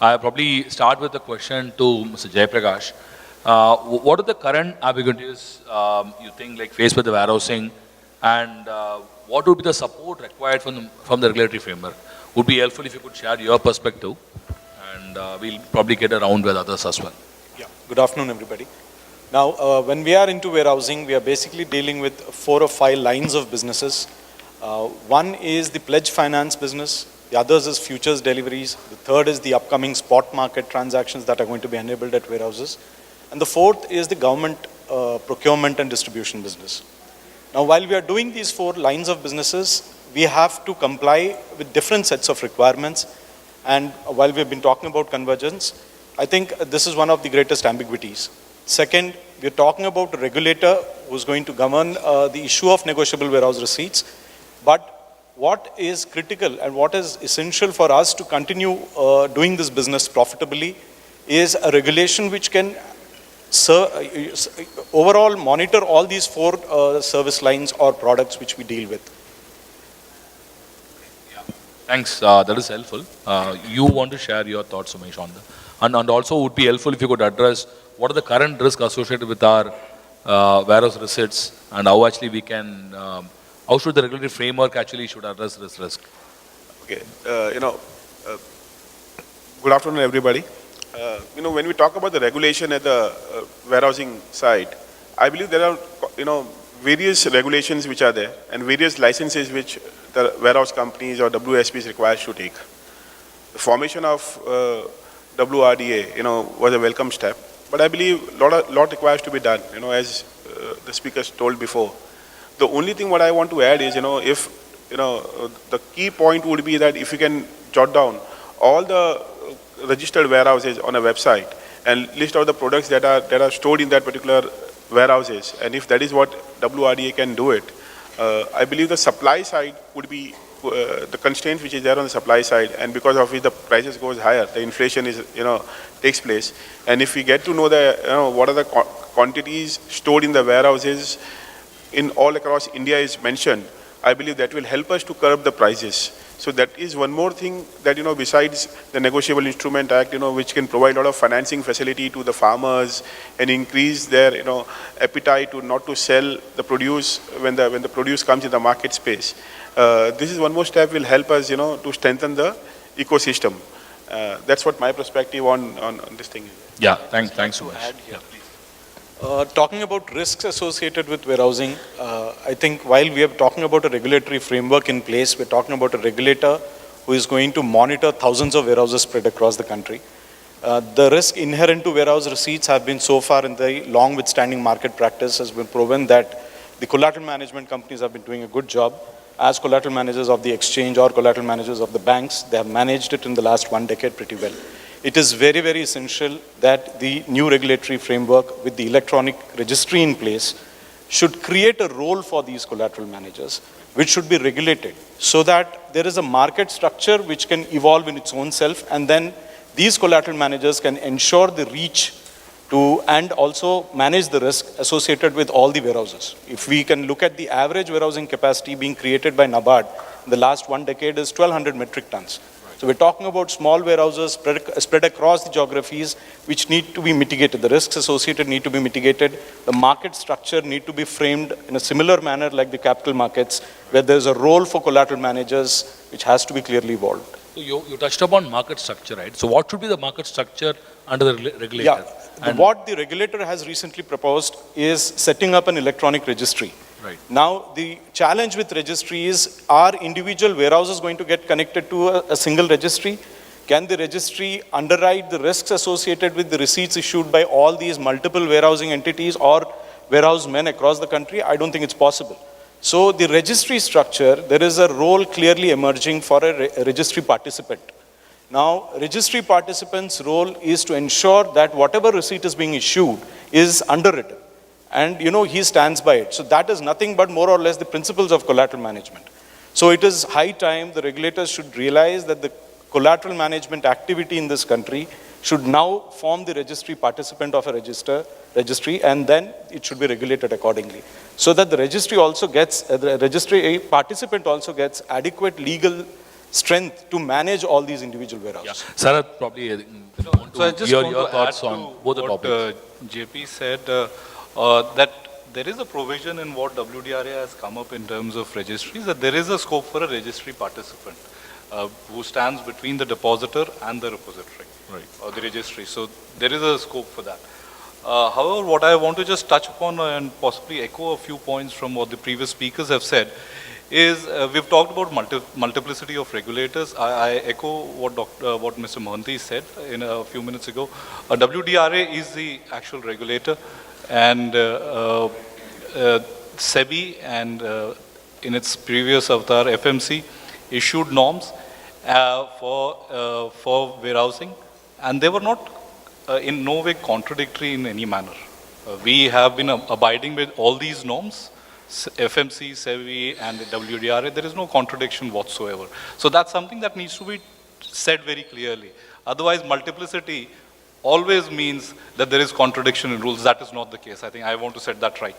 I'll probably start with a question to Mr. Jayaprakash. What are the current ambiguities you think like faced with the warehousing, and what would be the support required from the regulatory framework? Would be helpful if you could share your perspective, and we'll probably get around with others as well. Yeah. Good afternoon, everybody. Now, when we are into warehousing, we are basically dealing with 4 or 5 lines of businesses. One is the pledge finance business. The others is futures deliveries. The third is the upcoming spot market transactions that are going to be enabled at warehouses. And the fourth is the government procurement and distribution business. Now, while we are doing these 4 lines of businesses, we have to comply with different sets of requirements. And while we've been talking about convergence, I think this is one of the greatest ambiguities. Second, we're talking about a regulator who's going to govern the issue of negotiable warehouse receipts. But what is critical and what is essential for us to continue doing this business profitably is a regulation which can overall monitor all these 4 service lines or products which we deal with. Yeah. Thanks. That is helpful. You want to share your thoughts, Umesh, on that? And also would be helpful if you could address what are the current risks associated with our warehouse receipts and how actually we can how should the regulatory framework actually should address this risk? Okay, good afternoon, everybody. When we talk about the regulation at the warehousing side, I believe there are, various regulations which are there and various licenses which the warehouse companies or WSPs required to take. The formation of WRDA, was a welcome step, but I believe lot requires to be done, as the speakers told before. The only thing what I want to add is, if, the key point would be that if you can jot down all the registered warehouses on a website and list out the products that are stored in that particular warehouses, and if that is what WRDA can do it, I believe the supply side would be the constraint which is there on the supply side, and because of which the prices goes higher, the inflation is, takes place. And if we get to know the, what are the quantities stored in the warehouses in all across India is mentioned, I believe that will help us to curb the prices. So that is one more thing that, besides the Negotiable Instrument Act, which can provide a lot of financing facility to the farmers and increase their, appetite to not to sell the produce when the produce comes in the market space. This is one more step will help us, to strengthen the ecosystem. That's what my perspective on this thing is. Yeah, thanks, Sumesh. Talking about risks associated with warehousing, I think while we are talking about a regulatory framework in place, we're talking about a regulator who is going to monitor thousands of warehouses spread across the country. The risk inherent to warehouse receipts have been so far in the long withstanding market practice has been proven that the collateral management companies have been doing a good job. As collateral managers of the exchange or collateral managers of the banks, they have managed it in the last 1 decade pretty well. It is very, very essential that the new regulatory framework with the electronic registry in place should create a role for these collateral managers, which should be regulated so that there is a market structure which can evolve in its own self, and then these collateral managers can ensure the reach to and also manage the risk associated with all the warehouses. If we can look at the average warehousing capacity being created by NABARD in the last 1 decade is 1,200 metric tons. So we're talking about small warehouses spread across the geographies which need to be mitigated. The risks associated need to be mitigated. The market structure need to be framed in a similar manner like the capital markets, where there's a role for collateral managers which has to be clearly evolved. So you touched upon market structure, right? So what should be the market structure under the regulator? Yeah, what the regulator has recently proposed is setting up an electronic registry. Right. Now, the challenge with registry is, are individual warehouses going to get connected to a single registry? Can the registry underwrite the risks associated with the receipts issued by all these multiple warehousing entities or warehouse men across the country? I don't think it's possible. So the registry structure, there is a role clearly emerging for a registry participant. Now, registry participant's role is to ensure that whatever receipt is being issued is underwritten. And he stands by it. So that is nothing but more or less the principles of collateral management. So it is high time the regulators should realize that the collateral management activity in this country should now form the registry participant of a registry, and then it should be regulated accordingly. So that the registry also gets, the registry participant also gets adequate legal strength to manage all these individual warehouses. Sarath, probably want So I to just hear want your to thoughts add on to both the what topics. JP said, that there is a provision in what WDRA has come up in terms of registries, that there is a scope for a registry participant who stands between the depositor and the repository, or the registry. So there is a scope for that. However, what I want to just touch upon and possibly echo a few points from what the previous speakers have said is we've talked about multiplicity of regulators. I echo what Mr. Mohanty said in a few minutes ago. WDRA is the actual regulator, and SEBI and in its previous avatar FMC issued norms for warehousing, and they were not in no way contradictory in any manner. We have been abiding with all these norms, FMC, SEBI, and WDRA. There is no contradiction whatsoever. So that's something that needs to be said very clearly. Otherwise, multiplicity always means that there is contradiction in rules. That is not the case. I think I want to set that right.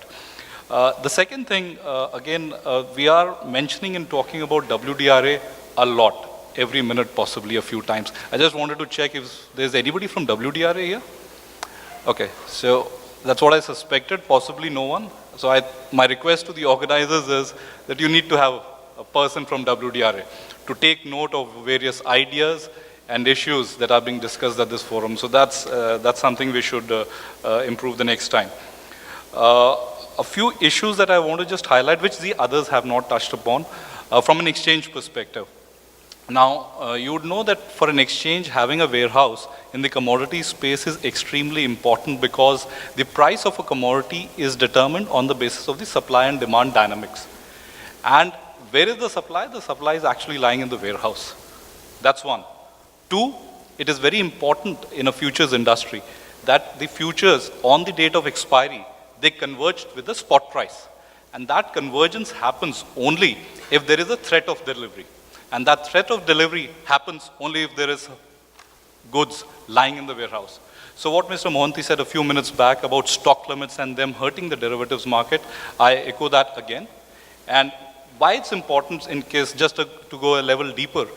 The second thing, again, we are mentioning and talking about WDRA a lot, every minute, possibly a few times. I just wanted to check if there's anybody from WDRA here. Okay, so that's what I suspected, possibly no one. So my request to the organizers is that you need to have a person from WDRA to take note of various ideas and issues that are being discussed at this forum. So that's something we should improve the next time. A few issues that I want to just highlight, which the others have not touched upon, from an exchange perspective. Now, you would know that for an exchange, having a warehouse in the commodity space is extremely important because the price of a commodity is determined on the basis of the supply and demand dynamics. And where is the supply? The supply is actually lying in the warehouse. That's one. Two, it is very important in a futures industry that the futures on the date of expiry, they converge with the spot price. And that convergence happens only if there is a threat of delivery. And that threat of delivery happens only if there is goods lying in the warehouse. So what Mr. Mohanty said a few minutes back about stock limits and them hurting the derivatives market, I echo that again. And why it's important, in case just to go a level deeper,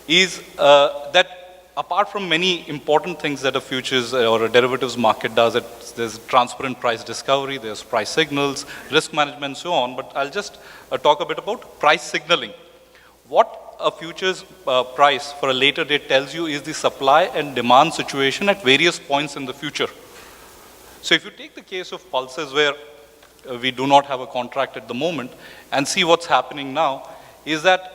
is that apart from many important things that a futures or a derivatives market does, there's transparent price discovery, there's price signals, risk management, and so on. But I'll just talk a bit about price signaling. What a futures price for a later date tells you is the supply and demand situation at various points in the future. So if you take the case of pulses where we do not have a contract at the moment and see what's happening now, is that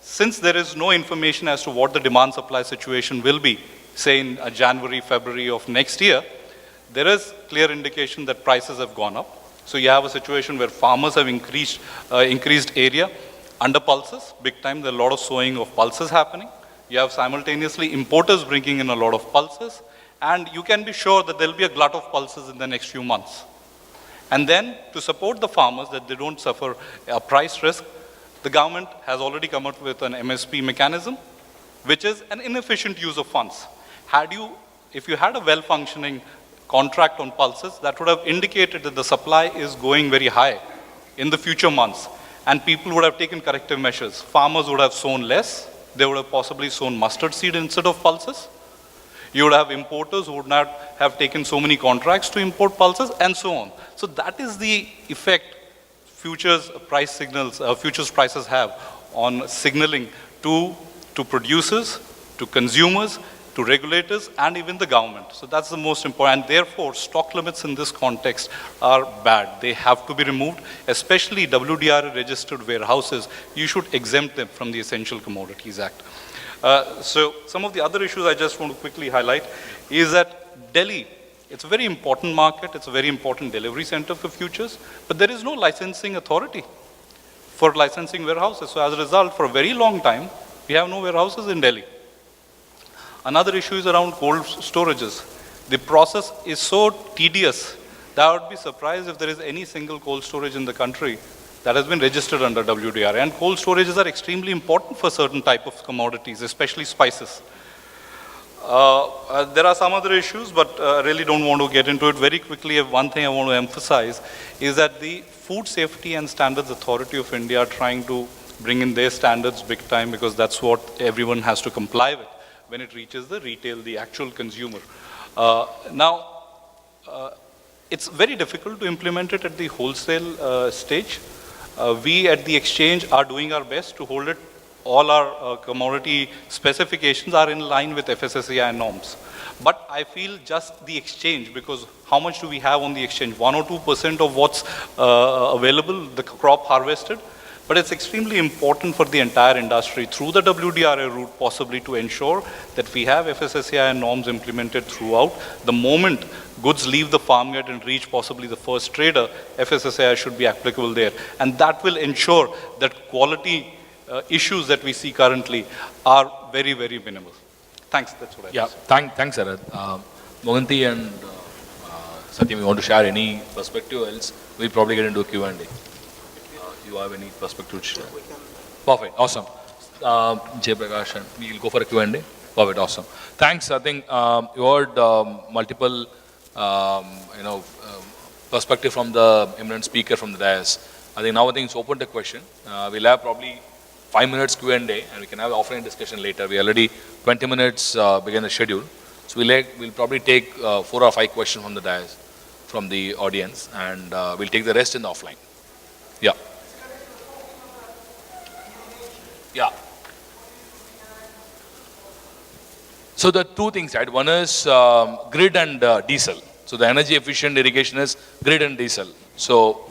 since there is no information as to what the demand supply situation will be, say in January, February of next year, there is clear indication that prices have gone up. So you have a situation where farmers have increased area under pulses, big time. There are a lot of sowing of pulses happening. You have simultaneously importers bringing in a lot of pulses, and you can be sure that there will be a glut of pulses in the next few months. And then to support the farmers that they don't suffer a price risk, the government has already come up with an MSP mechanism, which is an inefficient use of funds. If you had a well-functioning contract on pulses, that would have indicated that the supply is going very high in the future months. And people would have taken corrective measures. Farmers would have sown less. They would have possibly sown mustard seed instead of pulses. You would have importers who would not have taken so many contracts to import pulses, and so on. So that is the effect futures prices have on signaling to producers, to consumers, to regulators, and even the government. So that's the most important. And therefore, stock limits in this context are bad. They have to be removed, especially WDRA registered warehouses. You should exempt them from the Essential Commodities Act. So some of the other issues I just want to quickly highlight is that Delhi, it's a very important market. It's a very important delivery center for futures, but there is no licensing authority for licensing warehouses. So as a result, for a very long time, we have no warehouses in Delhi. Another issue is around cold storages. The process is so tedious that I would be surprised if there is any single cold storage in the country that has been registered under WDRA. And cold storages are extremely important for certain type of commodities, especially spices. There are some other issues, but I really don't want to get into it. Very quickly, one thing I want to emphasize is that the Food Safety and Standards Authority of India are trying to bring in their standards big time, because that's what everyone has to comply with when it reaches the retail, the actual consumer. Now, it's very difficult to implement it at the wholesale stage. We at the exchange are doing our best to hold it. All our commodity specifications are in line with FSSAI norms. But I feel just the exchange, because how much do we have on the exchange? 1 or 2% of what's available, the crop harvested. But it's extremely important for the entire industry through the WDRA route possibly to ensure that we have FSSAI norms implemented throughout. The moment goods leave the farm gate and reach possibly the first trader, FSSAI should be applicable there. And that will ensure that quality issues that we see currently are very, very minimal. Thanks, that's what I Yeah, thanks, Arad. Mohanty and Satyam, you want to share any perspective? Else we'll probably get into a Q&A. You have any perspective to share? Perfect, awesome. Jay Prakash, and we'll go for a Q&A. Perfect, awesome. Thanks. I think you heard multiple, perspective from the eminent speaker from the dais. I think it's open to question. We'll have probably 5 minutes Q&A, and we can have offline discussion later. We already 20 minutes began the schedule. So we'll probably take 4 or 5 questions from the dais, from the audience, and we'll take the rest in the offline. Yeah. Yeah. So the two things, right? One is grid and diesel. So the energy efficient irrigation is grid and diesel. So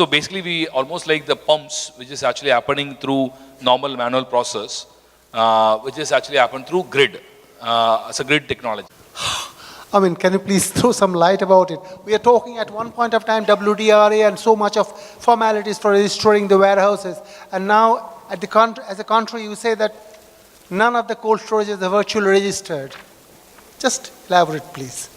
basically we almost like the pumps, which is actually happening through normal manual process, which is actually happened through grid, as a grid technology. I mean, can you please throw some light about it? We are talking at one point of time WDRA and so much of formalities for registering the warehouses. And now, as a country, you say that none of the cold storages are virtually registered. Just elaborate, please.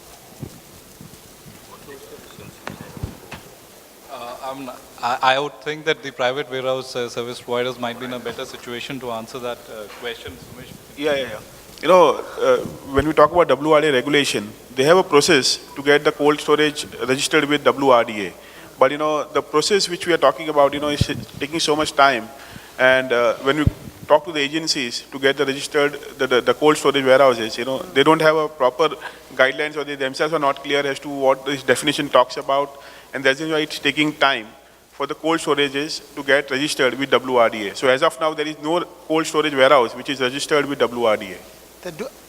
I would think that the private warehouse service providers might be in a better situation to answer that question. Yeah. When we talk about WRDA regulation, they have a process to get the cold storage registered with WRDA. But, the process which we are talking about, is taking so much time. And when we talk to the agencies to get the registered, the cold storage warehouses, they don't have a proper guidelines, or they themselves are not clear as to what this definition talks about. And that's why it's taking time for the cold storages to get registered with WRDA. So as of now, there is no cold storage warehouse which is registered with WRDA.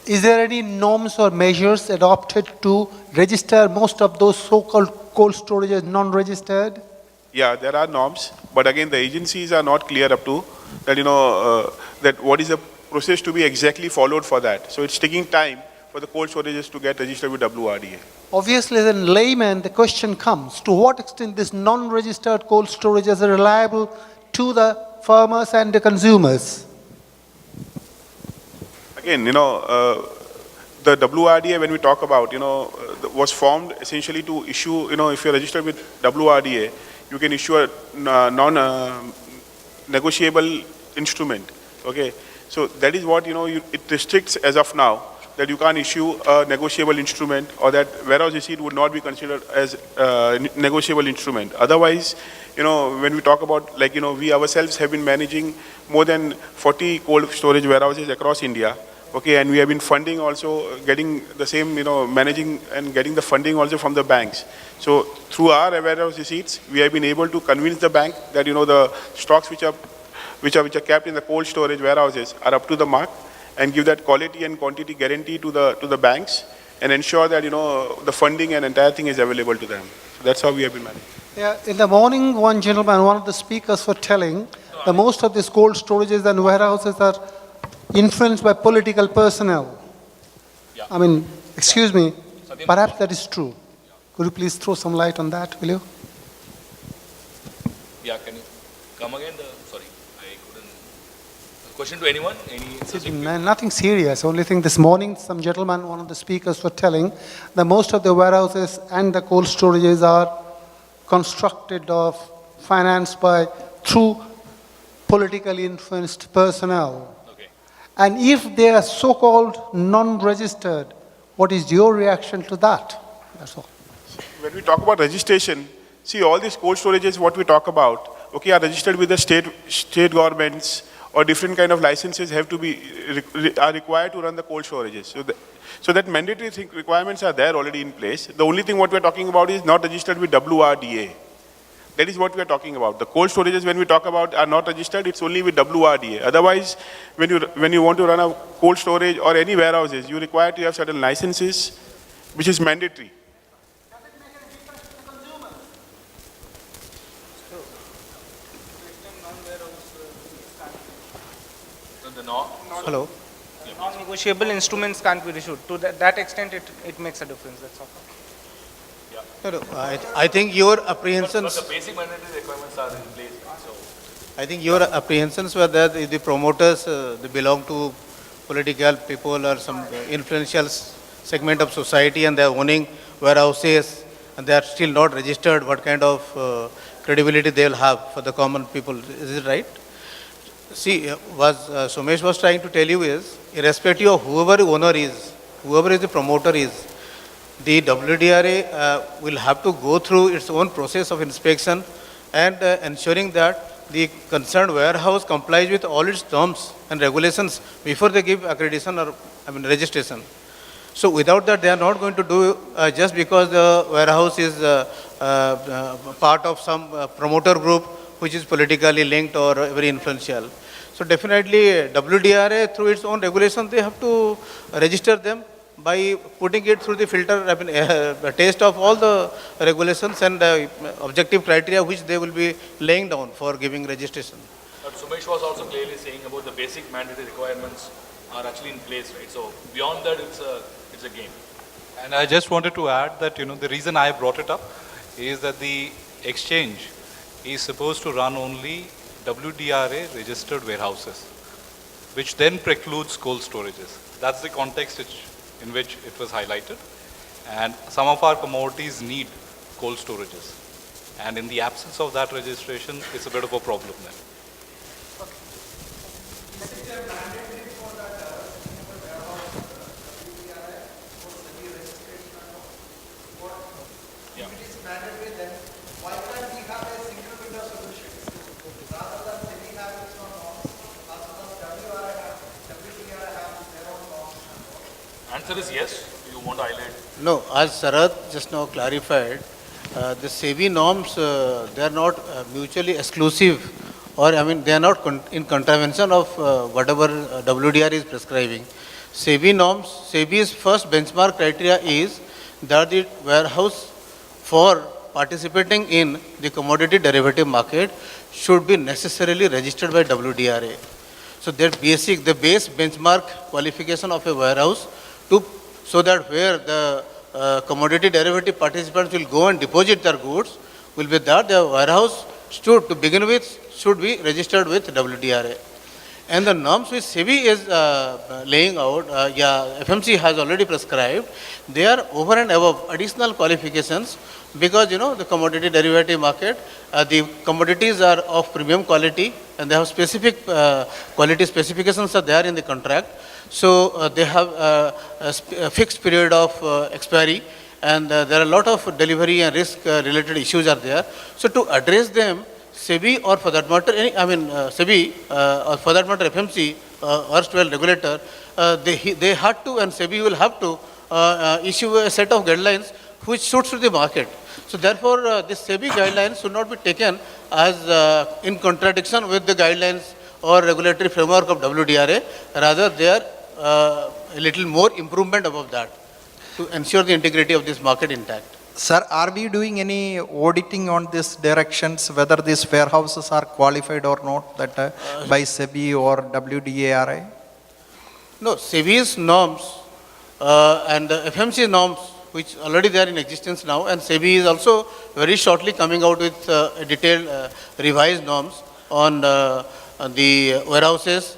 Is there any norms or measures adopted to register most of those so-called cold storages non-registered? Yeah, there are norms, but again, the agencies are not clear up to that, that what is the process to be exactly followed for that. So it's taking time for the cold storages to get registered with WRDA. Obviously, as a layman, the question comes, to what extent this non-registered cold storages are reliable to the farmers and the consumers? Again, the WRDA, when we talk about, was formed essentially to issue, if you're registered with WRDA, you can issue a non-negotiable instrument, okay? So that is what, it restricts as of now, that you can't issue a negotiable instrument, or that warehouse receipt would not be considered as a negotiable instrument. Otherwise, when we talk about, we ourselves have been managing more than 40 cold storage warehouses across India. Okay, and we have been funding also, getting the same, managing and getting the funding also from the banks. So through our warehouse receipts, we have been able to convince the bank that, the stocks which are kept in the cold storage warehouses are up to the mark, and give that quality and quantity guarantee to the banks, and ensure that, the funding and entire thing is available to them. So that's how we have been managing. Yeah, in the morning, one of the speakers were telling that most of these cold storages and warehouses are influenced by political personnel. Yeah. I mean, excuse me, perhaps that is true. Could you please throw some light on that, will you? Yeah, can you come again? Sorry, I couldn't. Question to anyone? Nothing serious. Only thing this morning, some gentleman, one of the speakers were telling that most of the warehouses and the cold storages are constructed or financed through politically influenced personnel. And if they are so-called non-registered, what is your reaction to that? That's all. When we talk about registration, see, all these cold storages, what we talk about, okay, are registered with the state governments, or different kind of licenses have to be, are required to run the cold storages. So that mandatory requirements are there already in place. The only thing what we are talking about is not registered with WRDA. That is what we are talking about. The cold storages, when we talk about, are not registered, it's only with WRDA. Otherwise, when you want to run a cold storage or any warehouses, you require to have certain licenses, which is mandatory. Hello. Non-negotiable instruments can't be issued. To that extent, it makes a difference. That's all. No, no, I think your apprehensions, But the basic mandatory requirements are in place, so. I think your apprehensions were that the promoters, they belong to political people or some influential segment of society, and they are owning warehouses and they are still not registered. What kind of credibility they will have for the common people? Is it right? See, what Somesh was trying to tell you is, irrespective of whoever the owner is, whoever is the promoter is, the WDRA will have to go through its own process of inspection and ensuring that the concerned warehouse complies with all its terms and regulations before they give accreditation or registration. So without that, they are not going to do just because the warehouse is part of some promoter group which is politically linked or very influential. So definitely WDRA, through its own regulations, they have to register them by putting it through the filter, taste of all the regulations and objective criteria which they will be laying down for giving registration. But Sumesh was also clearly saying about the basic mandatory requirements are actually in place, right? So beyond that, it's a game. And I just wanted to add that, the reason I brought it up is that the exchange is supposed to run only WDRA registered warehouses, which then precludes cold storages. That's the context in which it was highlighted. And some of our commodities need cold storages. And in the absence of that registration, it's a bit of a problem then. Answer is yes. You want to highlight? No, as Sarath just now clarified, the SEBI norms, they are not mutually exclusive, or they are not in contravention of whatever WDR is prescribing. SEBI norms, SEBI's first benchmark criteria is that the warehouse for participating in the commodity derivative market should be necessarily registered by WDRA. So the base benchmark qualification of a warehouse so that where the commodity derivative participants will go and deposit their goods will be that the warehouse to begin with should be registered with WDRA. And the norms which SEBI is laying out, FMC has already prescribed, they are over and above additional qualifications because, the commodity derivative market, the commodities are of premium quality and they have specific quality specifications are there in the contract. So they have a fixed period of expiry and there are a lot of delivery and risk related issues are there. So to address them, SEBI or for that matter, SEBI or for that matter FMC, erstwhile regulator, they had to and SEBI will have to issue a set of guidelines which suits to the market. So therefore, this SEBI guidelines should not be taken as in contradiction with the guidelines or regulatory framework of WDRA. Rather, they are a little more improvement above that to ensure the integrity of this market intact. Sir, are we doing any auditing on these directions, whether these warehouses are qualified or not, that by SEBI or WDARA? No, SEBI's norms and FMC norms, which already they are in existence now, and SEBI is also very shortly coming out with a detailed revised norms on the warehouses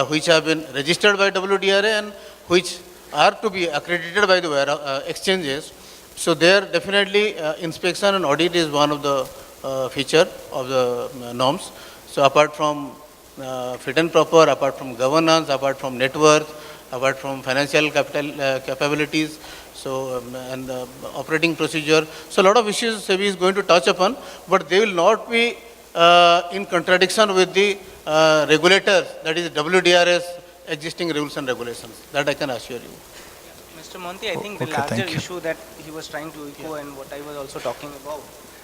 which have been registered by WDRA and which are to be accredited by the exchanges. So there definitely inspection and audit is one of the feature of the norms. So apart from fit and proper, apart from governance, apart from net worth, apart from financial capital capabilities, so and operating procedure. So a lot of issues SEBI is going to touch upon, but they will not be in contradiction with the regulators, that is WDRS existing rules and regulations. That I can assure you. Mr. Monti, I think the okay, larger thank you. issue that he was trying to echo and what I was also talking about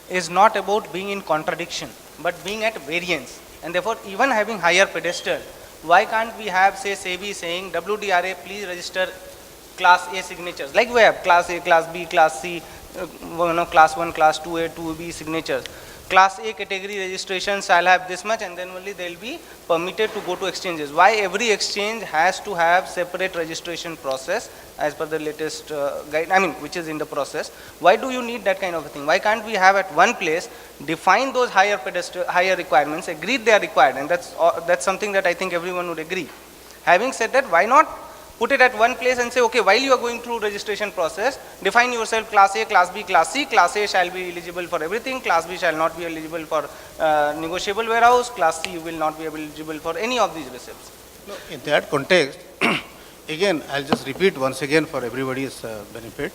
is not about being in contradiction, but being at variance. And therefore, even having higher pedestal, why can't we have, say, SEBI saying, WDRA, please register class A signatures, like we have class A, class B, class C, class 1, class 2A, 2B signatures. Class A category registrations shall have this much, and then only they will be permitted to go to exchanges. Why every exchange has to have separate registration process as per the latest guide, which is in the process? Why do you need that kind of a thing? Why can't we have at one place, define those higher requirements, agree they are required, and that's something that I think everyone would agree. Having said that, why not put it at one place and say, okay, while you are going through registration process, define yourself class A, class B, class C. Class A shall be eligible for everything, class B shall not be eligible for negotiable warehouse, class C will not be eligible for any of these receipts. No, in that context, again, I'll just repeat once again for everybody's benefit.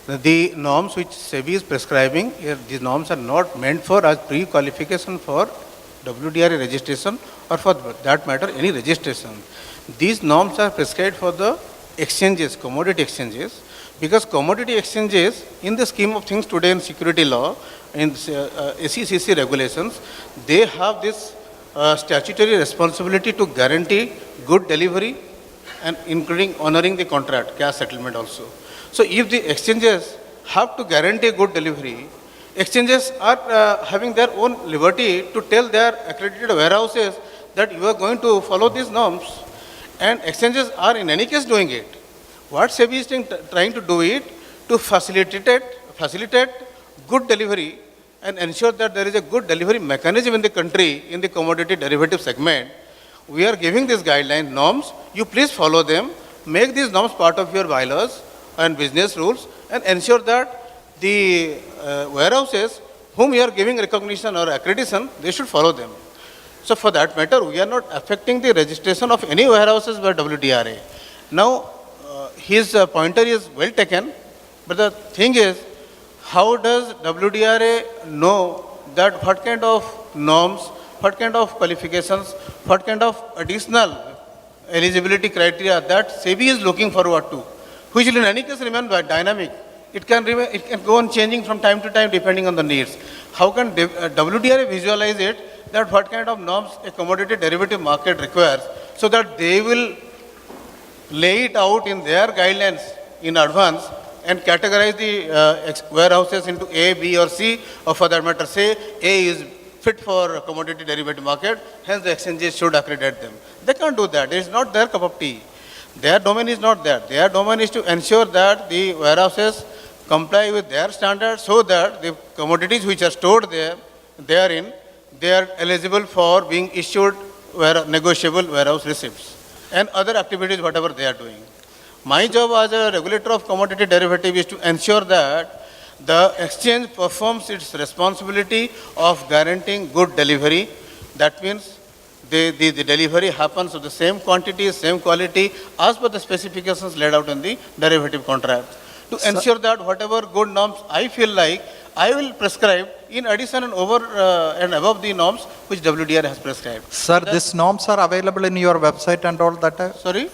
The norms which SEBI is prescribing, these norms are not meant for as pre-qualification for WDRA registration or for that matter any registration. These norms are prescribed for the exchanges, commodity exchanges, because commodity exchanges in the scheme of things today in security law, in SEC regulations, they have this statutory responsibility to guarantee good delivery and including honoring the contract, cash settlement also. So if the exchanges have to guarantee good delivery, exchanges are having their own liberty to tell their accredited warehouses that you are going to follow these norms, and exchanges are in any case doing it. What SEBI is trying to do it to facilitate good delivery and ensure that there is a good delivery mechanism in the country in the commodity derivative segment. We are giving these guideline norms. You please follow them, make these norms part of your bylaws and business rules, and ensure that the warehouses whom you are giving recognition or accreditation, they should follow them. So for that matter, we are not affecting the registration of any warehouses by WDRA. Now, his pointer is well taken, but the thing is, how does WDRA know that what kind of norms, what kind of qualifications, what kind of additional eligibility criteria that SEBI is looking forward to, which will in any case remain dynamic. It can go on changing from time to time depending on the needs. How can WDRA visualize it, that what kind of norms a commodity derivative market requires, so that they will lay it out in their guidelines in advance and categorize the warehouses into A, B or C, or for that matter say A is fit for commodity derivative market, hence the exchanges should accredit them. They can't do that. It is not their cup of tea. Their domain is not that. Their domain is to ensure that the warehouses comply with their standards so that the commodities which are stored therein, they are eligible for being issued negotiable warehouse receipts and other activities whatever they are doing. My job as a regulator of commodity derivative is to ensure that the exchange performs its responsibility of guaranteeing good delivery. That means the delivery happens of the same quantity, same quality as per the specifications laid out in the derivative contract. To ensure that whatever good norms I feel like, I will prescribe in addition and over and above the norms which WDR has prescribed. Sir, these norms are available in your website and all that? Sorry?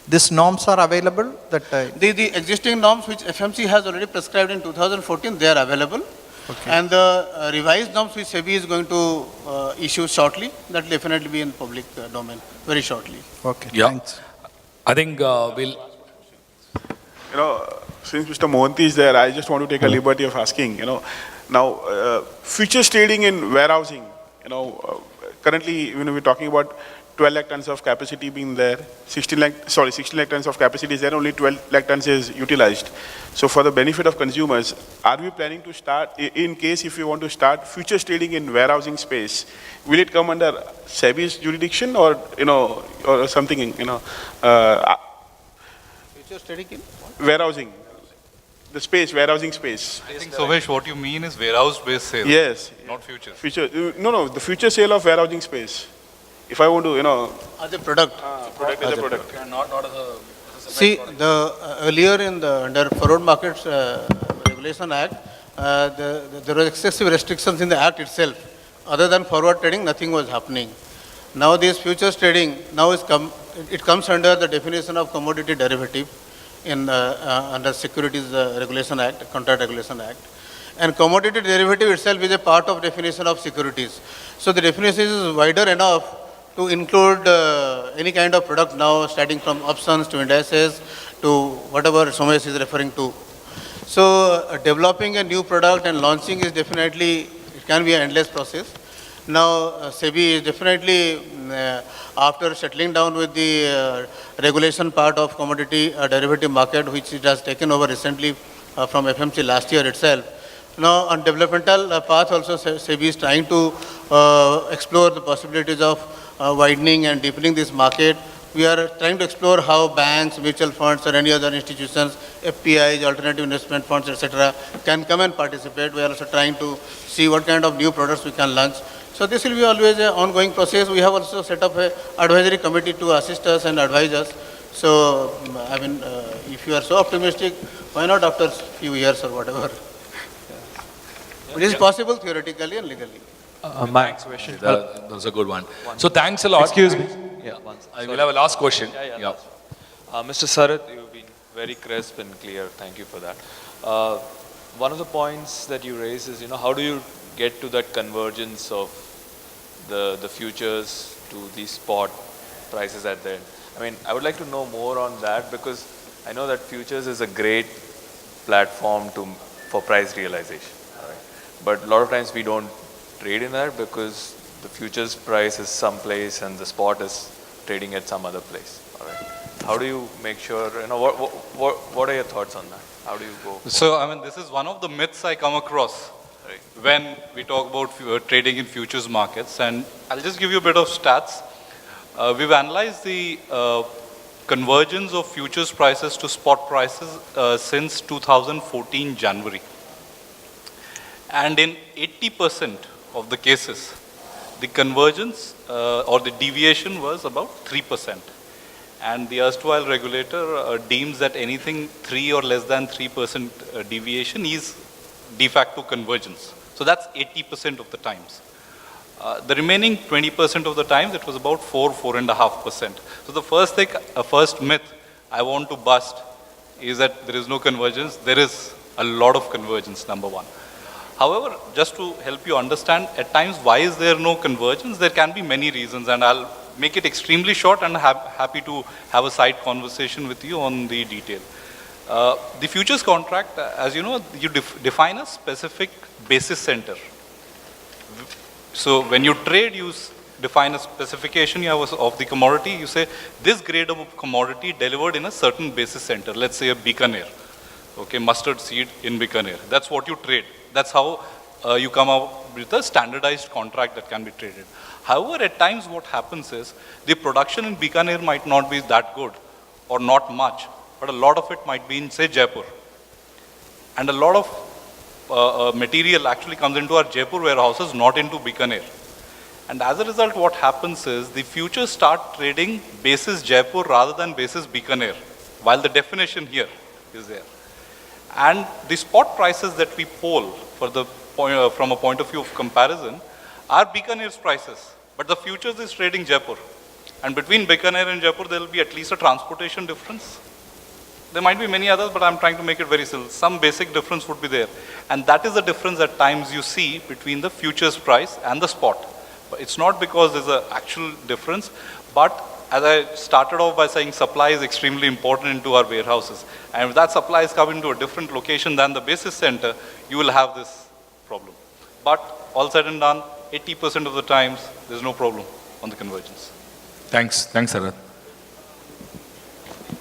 These norms are available? The existing norms which FMC has already prescribed in 2014, they are available. Okay. And the revised norms which SEBI is going to issue shortly, that will definitely be in public domain very shortly. Okay, Yeah. thanks. I think we'll. Since Mr. Mohanty is there, I just want to take a liberty of asking, now, futures trading in warehousing, currently, we're talking about 12 lakh tons of capacity being there, 16 lakh tons of capacity is there, only 12 lakh tons is utilized. So for the benefit of consumers, are we planning to start, in case if we want to start futures trading in warehousing space, will it come under SEBI's jurisdiction or, or something, Futures trading in? Warehousing. The space, warehousing space. I think, Somesh, what you mean is warehouse-based sale. Yes. Not futures. No, the future sale of warehousing space. If I want to, As a product. Product as a product. Not as a See, earlier under Forward Markets Regulation Act, there were excessive restrictions in the Act itself Other than forward trading, nothing was happening. Now this futures trading, now it comes under the definition of commodity derivative in under Securities Regulation Act, Contract Regulation Act. And commodity derivative itself is a part of definition of securities. So the definition is wider enough to include any kind of product now, starting from options to indices to whatever Somesh is referring to. So developing a new product and launching is definitely, it can be an endless process. Now SEBI is definitely, after settling down with the regulation part of commodity derivative market, which it has taken over recently from FMC last year itself. Now on developmental path also SEBI is trying to explore the possibilities of widening and deepening this market. We are trying to explore how banks, mutual funds or any other institutions, FPIs, alternative investment funds, etc. can come and participate. We are also trying to see what kind of new products we can launch. So this will be always an ongoing process. We have also set up an advisory committee to assist us and advise us. So, I mean, if you are so optimistic, why not after a few years or whatever? It is possible theoretically and legally. My question. That was a good one. So thanks a lot. Excuse me. Yeah. I will have a last question. Yeah. Mr. Sarath, you've been very crisp and clear. Thank you for that. One of the points that you raised is, how do you get to that convergence of the futures to the spot prices at the end? I mean, I would like to know more on that, because I know that futures is a great platform for price realization. All right? But a lot of times we don't trade in that because the futures price is someplace and the spot is trading at some other place. All right. How do you make sure, what are your thoughts on that? How do you go? So, I mean, this is one of the myths I come across when we talk about trading in futures markets. And I'll just give you a bit of stats. We've analyzed the convergence of futures prices to spot prices since 2014 January. And in 80% of the cases, the convergence or the deviation was about 3%. And the erstwhile regulator deems that anything 3 or less than 3% deviation is de facto convergence. So that's 80% of the times. The remaining 20% of the times, it was about 4.5%. So the first myth I want to bust is that there is no convergence. There is a lot of convergence, number one. However, just to help you understand, at times, why is there no convergence? There can be many reasons, and I'll make it extremely short and happy to have a side conversation with you on the detail. The futures contract, as you know, you define a specific basis center. So when you trade, you define a specification of the commodity. You say, this grade of commodity delivered in a certain basis center, let's say a Bikaner, okay, mustard seed in Bikaner. That's what you trade. That's how you come up with a standardized contract that can be traded. However, at times what happens is the production in Bikaner might not be that good or not much, but a lot of it might be in, say, Jaipur. And a lot of material actually comes into our Jaipur warehouses, not into Bikaner. And as a result, what happens is the futures start trading basis Jaipur rather than basis Bikaner, while the definition here is there. And the spot prices that we poll for the from a point of view of comparison are Bikaner's prices, but the futures is trading Jaipur. And between Bikaner and Jaipur, there will be at least a transportation difference. There might be many others, but I'm trying to make it very simple. Some basic difference would be there. And that is the difference at times you see between the futures price and the spot. But it's not because there's an actual difference, but as I started off by saying, supply is extremely important into our warehouses. And if that supply is coming to a different location than the basis center, you will have this problem. But all said and done, 80% of the times, there's no problem on the convergence. Thanks, Sarath.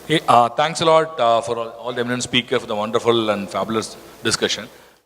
Hey, thanks a lot for all the eminent speakers for the wonderful and fabulous discussion.